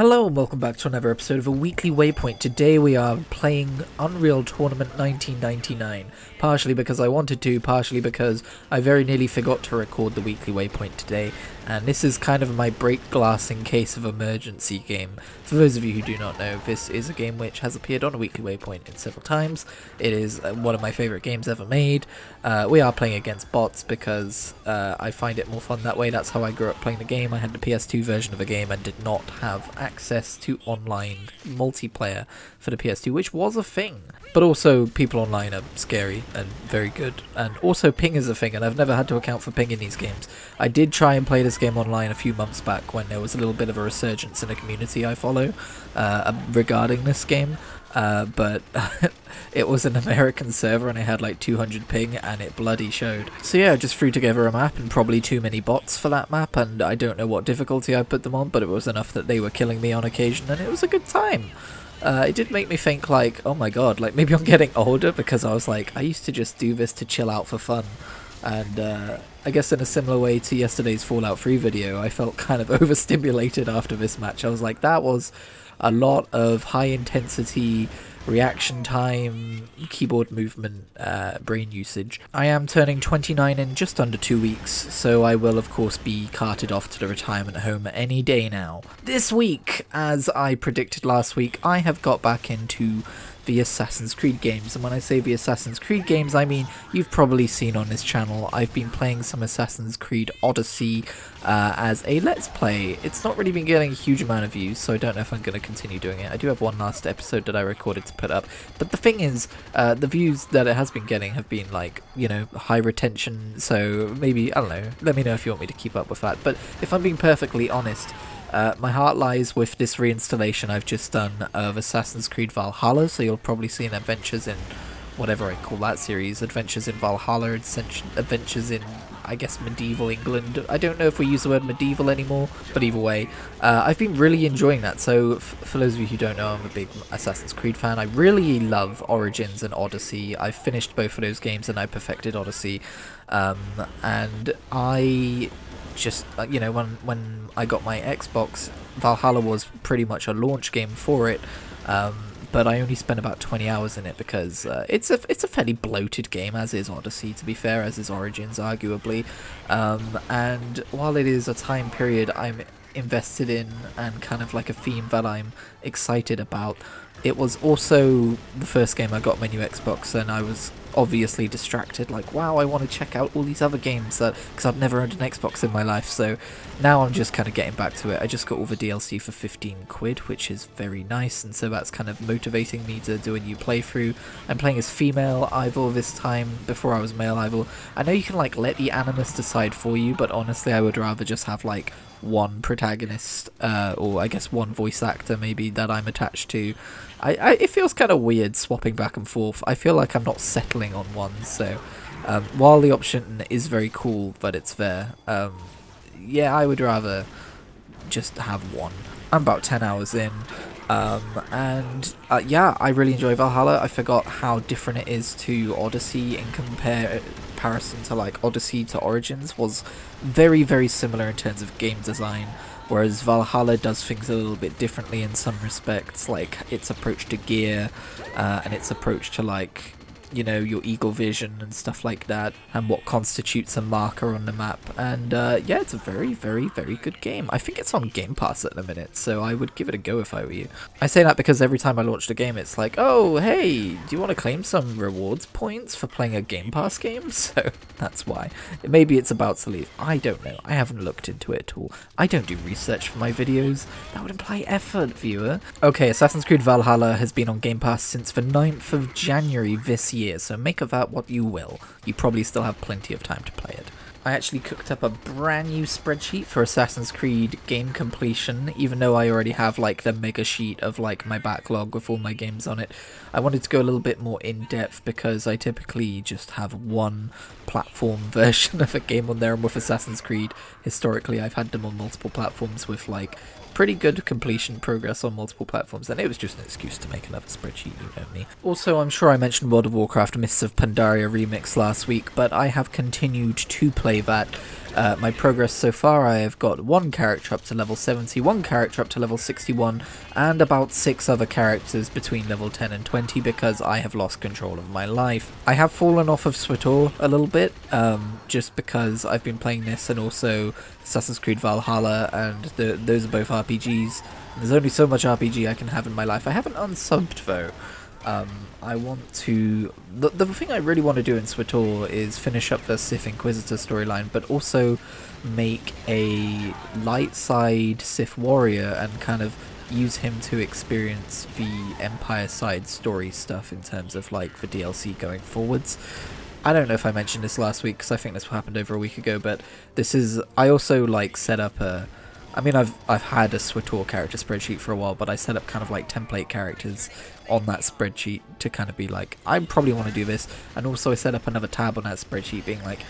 Hello and welcome back to another episode of a weekly Waypoint. Today we are playing Unreal Tournament 1999, partially because I wanted to, partially because I very nearly forgot to record the weekly Waypoint today, and this is kind of my break glass in case of emergency game. For those of you who do not know, this is a game which has appeared on a weekly Waypoint in several times. It is one of my favourite games ever made. We are playing against bots because I find it more fun that way. That's how I grew up playing the game. I had the PS2 version of the game and did not have access to online multiplayer for the PS2, which was a thing. But also, people online are scary and very good, and also ping is a thing, and I've never had to account for ping in these games. I did try and play this game online a few months back when there was a little bit of a resurgence in a community I follow regarding this game, but it was an American server and I had like 200 ping and it bloody showed. So yeah, I just threw together a map and probably too many bots for that map, and I don't know what difficulty I put them on, but it was enough that they were killing me on occasion and it was a good time. It did make me think like, oh my god, like maybe I'm getting older, because I was like, I used to just do this to chill out for fun. And I guess in a similar way to yesterday's Fallout 3 video, I felt kind of overstimulated after this match. I was like, that was a lot of high intensity reaction time, keyboard movement, brain usage. I am turning 29 in just under 2 weeks, so I will of course be carted off to the retirement home any day now. This week, as I predicted last week, I have got back into the Assassin's Creed games, and when I say the Assassin's Creed games, I mean you've probably seen on this channel I've been playing some Assassin's Creed Odyssey as a let's play. It's not really been getting a huge amount of views, so I don't know if I'm going to continue doing it. I do have one last episode that I recorded to put up, but the thing is, the views that it has been getting have been like, you know, high retention, so maybe, I don't know, let me know if you want me to keep up with that. But if I'm being perfectly honest, my heart lies with this reinstallation I've just done of Assassin's Creed Valhalla, so you'll probably see an Adventures in whatever I call that series, Adventures in Valhalla, Adventures in, I guess, medieval England. I don't know if we use the word medieval anymore, but either way, I've been really enjoying that. So for those of you who don't know, I'm a big Assassin's Creed fan. I really love Origins and Odyssey. I've finished both of those games and I perfected Odyssey, and I just, you know, when I got my Xbox, Valhalla was pretty much a launch game for it, but I only spent about 20 hours in it because it's a fairly bloated game, as is Odyssey, to be fair, as is Origins, arguably, and while it is a time period I'm invested in and kind of like a theme that I'm excited about, it was also the first game I got my new Xbox, and I was obviously distracted, like, wow, I want to check out all these other games, because I've never owned an Xbox in my life. So now I'm just kind of getting back to it. I just got all the DLC for 15 quid, which is very nice, and so that's kind of motivating me to do a new playthrough. I'm playing as female Ivor this time. Before I was male Ivor. I know you can like let the animus decide for you, but honestly I would rather just have like one protagonist, or I guess one voice actor maybe, that I'm attached to. It feels kind of weird swapping back and forth. I feel like I'm not settling on one, so while the option is very cool that it's there, yeah, I would rather just have one. I'm about 10 hours in, and yeah, I really enjoy Valhalla. I forgot how different it is to Odyssey in comparison to like Odyssey to Origins was very, very similar in terms of game design, whereas Valhalla does things a little bit differently in some respects, like its approach to gear, and its approach to, like, you know, your eagle vision and stuff like that, and what constitutes a marker on the map. And yeah, it's a very, very, very good game. I think it's on Game Pass at the minute, so I would give it a go if I were you. I say that because every time I launch a game, it's like, oh, hey, do you want to claim some rewards points for playing a Game Pass game? So that's why. Maybe it's about to leave. I don't know. I haven't looked into it at all. I don't do research for my videos. That would imply effort, viewer. Okay, Assassin's Creed Valhalla has been on Game Pass since the 9th of January this year, so make of that what you will. You probably still have plenty of time to play it. I actually cooked up a brand new spreadsheet for Assassin's Creed game completion, even though I already have like the mega sheet of like my backlog with all my games on it. I wanted to go a little bit more in depth because I typically just have one platform version of a game on there, and with Assassin's Creed, historically I've had them on multiple platforms with like pretty good completion progress on multiple platforms, and it was just an excuse to make another spreadsheet, you know me. Also, I'm sure I mentioned World of Warcraft Mists of Pandaria Remix last week, but I have continued to play that My progress so far, I have got one character up to level 70, one character up to level 61, and about 6 other characters between level 10 and 20 because I have lost control of my life. I have fallen off of SWTOR a little bit, just because I've been playing this and also Assassin's Creed Valhalla, and those are both RPGs. There's only so much RPG I can have in my life. I haven't unsubbed though. I want to... The thing I really want to do in SWTOR is finish up the Sith Inquisitor storyline, but also make a light side Sith warrior and kind of use him to experience the Empire side story stuff in terms of like the DLC going forwards. I don't know if I mentioned this last week because I think this happened over a week ago, but this is... I also like set up a... I mean, I've had a SWTOR character spreadsheet for a while, but I set up kind of like template characters on that spreadsheet to kind of be like, I probably want to do this. And also I set up another tab on that spreadsheet being like,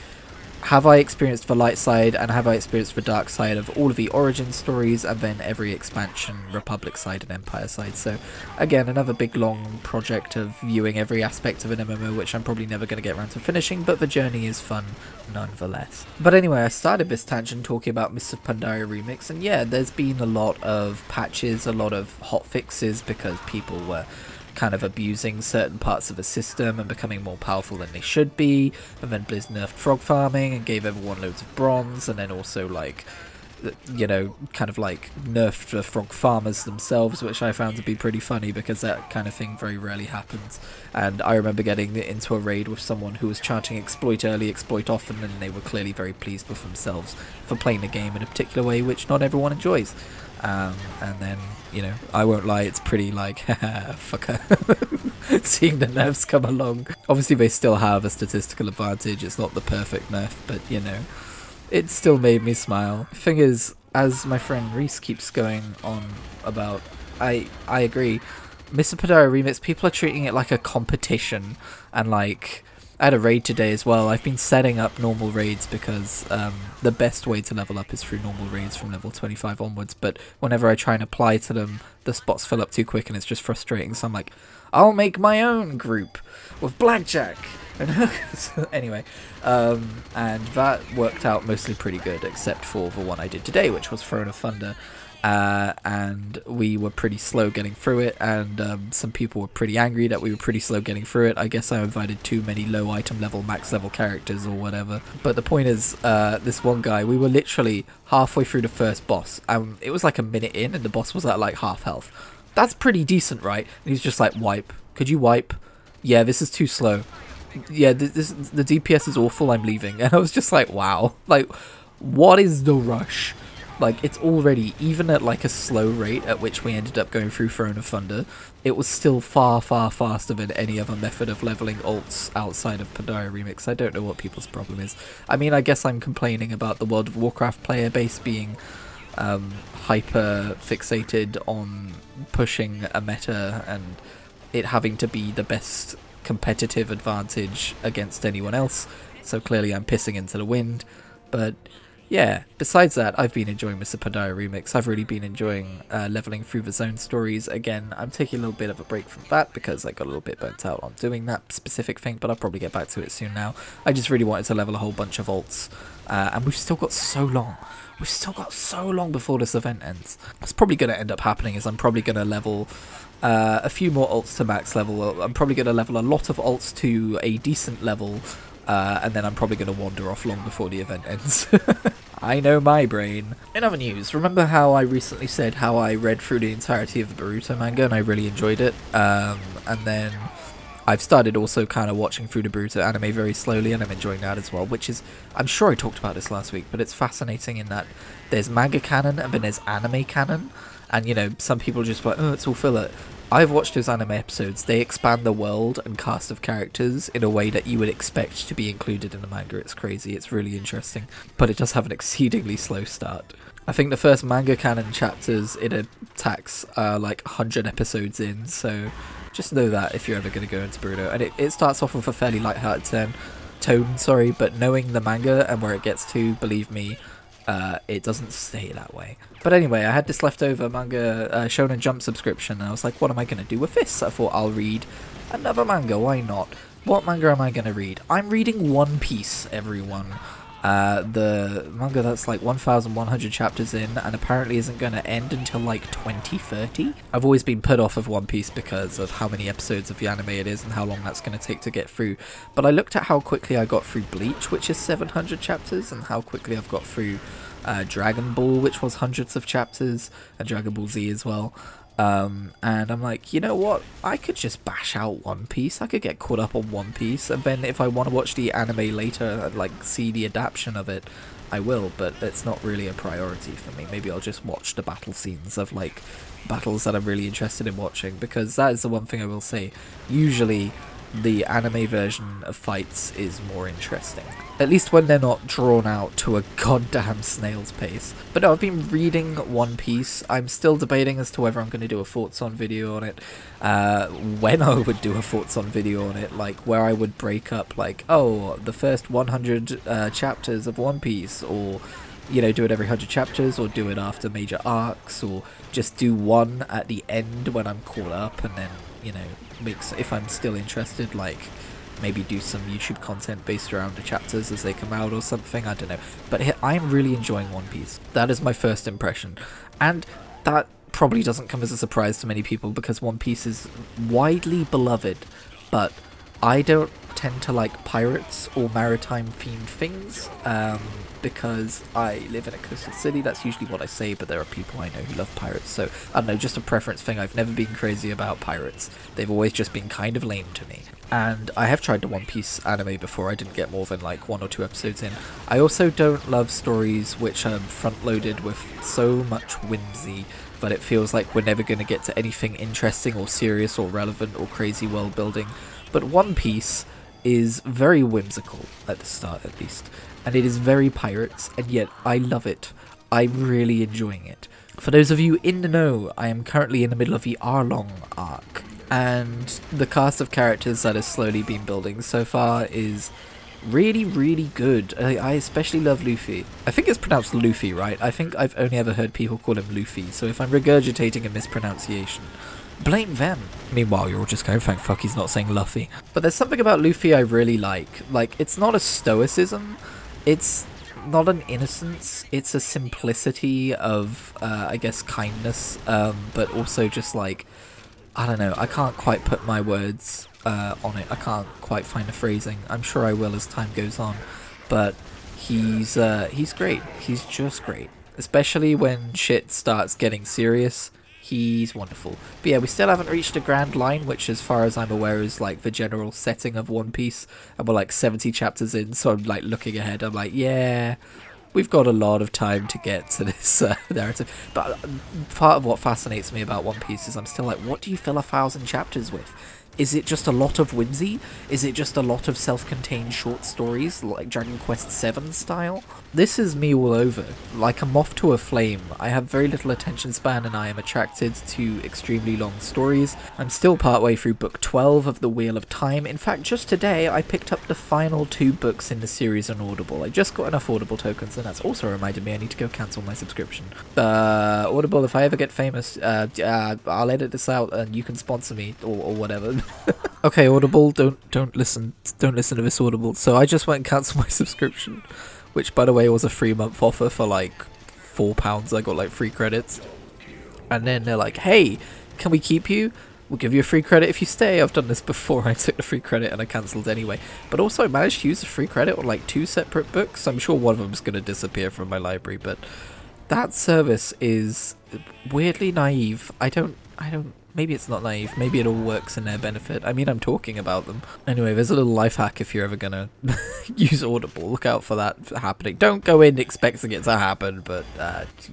have I experienced the light side and have I experienced the dark side of all of the origin stories, and then every expansion, Republic side and Empire side. So again, another big long project of viewing every aspect of an MMO, which I'm probably never going to get around to finishing, but the journey is fun nonetheless. But anyway, I started this tangent talking about Mists of Pandaria Remix, and yeah, there's been a lot of patches, a lot of hotfixes because people were kind of abusing certain parts of the system and becoming more powerful than they should be, and then Blizz nerfed frog farming and gave everyone loads of bronze, and then also like, you know, kind of like nerfed the frog farmers themselves, which I found to be pretty funny because that kind of thing very rarely happens. And I remember getting into a raid with someone who was chanting exploit early, exploit often, and they were clearly very pleased with themselves for playing the game in a particular way which not everyone enjoys. And then, you know, I won't lie, it's pretty like, haha, fucker, seeing the nerfs come along. Obviously they still have a statistical advantage, it's not the perfect nerf, but you know, it still made me smile. Thing is, as my friend Reese keeps going on about, I agree, Mists of Pandaria Remix, people are treating it like a competition, and like, I had a raid today as well. I've been setting up normal raids because the best way to level up is through normal raids from level 25 onwards, but whenever I try and apply to them, the spots fill up too quick and it's just frustrating, so I'm like, I'll make my own group with blackjack and hookers. Anyway, and that worked out mostly pretty good, except for the one I did today, which was Throne of Thunder. And we were pretty slow getting through it, and some people were pretty angry that we were pretty slow getting through it. I guess I invited too many low item level, max level characters or whatever. But the point is, this one guy, we were literally halfway through the first boss. It was like a minute in and the boss was at like half health. That's pretty decent, right? And he's just like, wipe. Could you wipe? Yeah, this is too slow. Yeah, the DPS is awful, I'm leaving. And I was just like, wow. Like, what is the rush? Like, it's already, even at like a slow rate at which we ended up going through Throne of Thunder, it was still far, far faster than any other method of leveling alts outside of Pandaria Remix. I don't know what people's problem is. I mean, I guess I'm complaining about the World of Warcraft player base being hyper fixated on pushing a meta and it having to be the best competitive advantage against anyone else. So clearly I'm pissing into the wind, but... yeah, besides that, I've been enjoying Mists of Pandaria Remix. I've really been enjoying leveling through the zone stories. Again, I'm taking a little bit of a break from that because I got a little bit burnt out on doing that specific thing, but I'll probably get back to it soon now. I just really wanted to level a whole bunch of alts, and we've still got so long. We've still got so long before this event ends. What's probably going to end up happening is I'm probably going to level a few more alts to max level. I'm probably going to level a lot of alts to a decent level, and then I'm probably going to wander off long before the event ends. I know my brain. In other news, remember how I recently said how I read through the entirety of the Boruto manga and I really enjoyed it? And then I've started also kind of watching through the Boruto anime very slowly, and I'm enjoying that as well, which is, I'm sure I talked about this last week, but it's fascinating in that there's manga canon and then there's anime canon, and you know, some people just like, oh, it's all filler. I've watched those anime episodes. They expand the world and cast of characters in a way that you would expect to be included in the manga. It's crazy. It's really interesting. But it does have an exceedingly slow start. I think the first manga canon chapters it attacks are like 100 episodes in, so just know that if you're ever going to go into Boruto. And it starts off with a fairly lighthearted tone, but knowing the manga and where it gets to, believe me, it doesn't stay that way. But anyway, I had this leftover manga Shonen Jump subscription, and I was like, what am I going to do with this? I thought I'll read another manga, why not? What manga am I going to read? I'm reading One Piece, everyone. The manga that's like 1,100 chapters in and apparently isn't going to end until like 2030. I've always been put off of One Piece because of how many episodes of the anime it is and how long that's going to take to get through. But I looked at how quickly I got through Bleach, which is 700 chapters, and how quickly I've got through Dragon Ball, which was hundreds of chapters, and Dragon Ball Z as well. And I'm like, you know what, I could just bash out One Piece. I could get caught up on One Piece, and then if I want to watch the anime later and like see the adaptation of it, I will, but it's not really a priority for me. Maybe I'll just watch the battle scenes of like battles that I'm really interested in watching, because that is the one thing I will say. Usually the anime version of fights is more interesting, at least when they're not drawn out to a goddamn snail's pace. But no, I've been reading One Piece. I'm still debating as to whether I'm going to do a thoughts on video on it, when I would do a thoughts on video on it, like where I would break up like, oh, the first 100 chapters of One Piece, or you know, do it every 100 chapters, or do it after major arcs, or just do one at the end when I'm caught up, and then, you know, if I'm still interested, like maybe do some YouTube content based around the chapters as they come out or something, I don't know. But I'm really enjoying One Piece. That is my first impression, and that probably doesn't come as a surprise to many people because One Piece is widely beloved, but I don't tend to like pirates or maritime themed things, because I live in a coastal city. That's usually what I say, but there are people I know who love pirates, so I don't know, just a preference thing. I've never been crazy about pirates. They've always just been kind of lame to me. And I have tried the One Piece anime before. I didn't get more than like 1 or 2 episodes in. I also don't love stories which are front-loaded with so much whimsy that it feels like we're never going to get to anything interesting or serious or relevant or crazy world building. But One Piece is very whimsical, at the start at least, and it is very pirates, and yet I love it. I'm really enjoying it. For those of you in the know, I am currently in the middle of the Arlong arc, and the cast of characters that has slowly been building so far is really, really good. I especially love Luffy. I think it's pronounced Luffy, right? I think I've only ever heard people call him Luffy, so if I'm regurgitating a mispronunciation, blame them. Meanwhile, you're all just going, thank fuck he's not saying Luffy. But there's something about Luffy I really like. Like, it's not a stoicism, it's not an innocence, it's a simplicity of, I guess, kindness, but also just like, I don't know, I can't quite put my words on it. I can't quite find the phrasing. I'm sure I will as time goes on. But he's great. He's just great. Especially when shit starts getting serious. He's wonderful. But yeah, we still haven't reached the Grand Line, which as far as I'm aware is like the general setting of One Piece. And we're like 70 chapters in, so I'm like looking ahead. I'm like, yeah, we've got a lot of time to get to this narrative. But part of what fascinates me about One Piece is I'm still like, what do you fill 1,000 chapters with? Is it just a lot of whimsy? Is it just a lot of self-contained short stories, like Dragon Quest VII style? This is me all over. Like a moth to a flame. I have very little attention span and I am attracted to extremely long stories. I'm still partway through book 12 of The Wheel of Time. In fact, just today I picked up the final 2 books in the series on Audible. I just got enough Audible tokens, and that's also reminded me I need to go cancel my subscription. Audible, if I ever get famous, I'll edit this out and you can sponsor me or whatever. Okay, Audible, don't listen to this, Audible. So I just went and cancelled my subscription, which by the way was a 3-month offer for like £4. I got like 3 credits, and then they're like, hey, can we keep you? We'll give you a free credit if you stay. I've done this before. I took the free credit and I cancelled anyway. But also I managed to use the free credit on like 2 separate books. I'm sure one of them's going to disappear from my library, but that service is weirdly naive. I don't maybe it's not naive, maybe it all works in their benefit. I mean, I'm talking about them. Anyway, there's a little life hack if you're ever gonna use Audible. Look out for that happening. Don't go in expecting it to happen, but,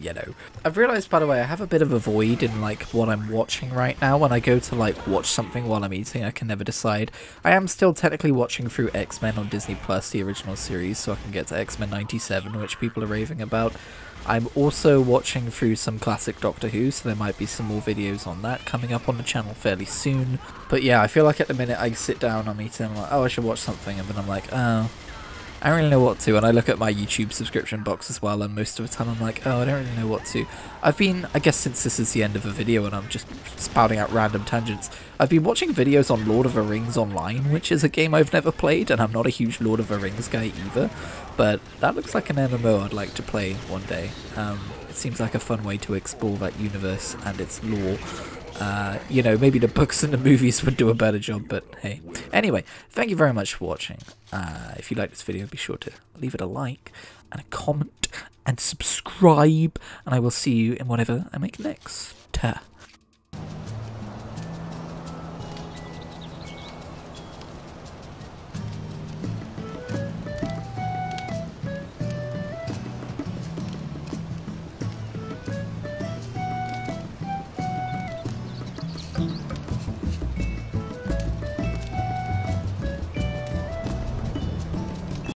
you know. I've realised, by the way, I have a bit of a void in, like, what I'm watching right now. When I go to, like, watch something while I'm eating, I can never decide. I am still technically watching through X-Men on Disney Plus, the original series, so I can get to X-Men 97, which people are raving about. I'm also watching through some classic Doctor Who, so there might be some more videos on that coming up on the channel fairly soon. But yeah, I feel like at the minute I sit down, I'm eating, I'm like, oh, I should watch something, and then I'm like, oh, I don't really know what to, and I look at my YouTube subscription box as well, and most of the time I'm like, oh, I don't really know what to. I've been, I guess since this is the end of a video and I'm just spouting out random tangents, I've been watching videos on Lord of the Rings Online, which is a game I've never played, and I'm not a huge Lord of the Rings guy either, but that looks like an MMO I'd like to play one day. It seems like a fun way to explore that universe and its lore. You know, maybe the books and the movies would do a better job, but hey. Anyway, thank you very much for watching. If you like this video, be sure to leave it a like and a comment and subscribe, and I will see you in whatever I make next.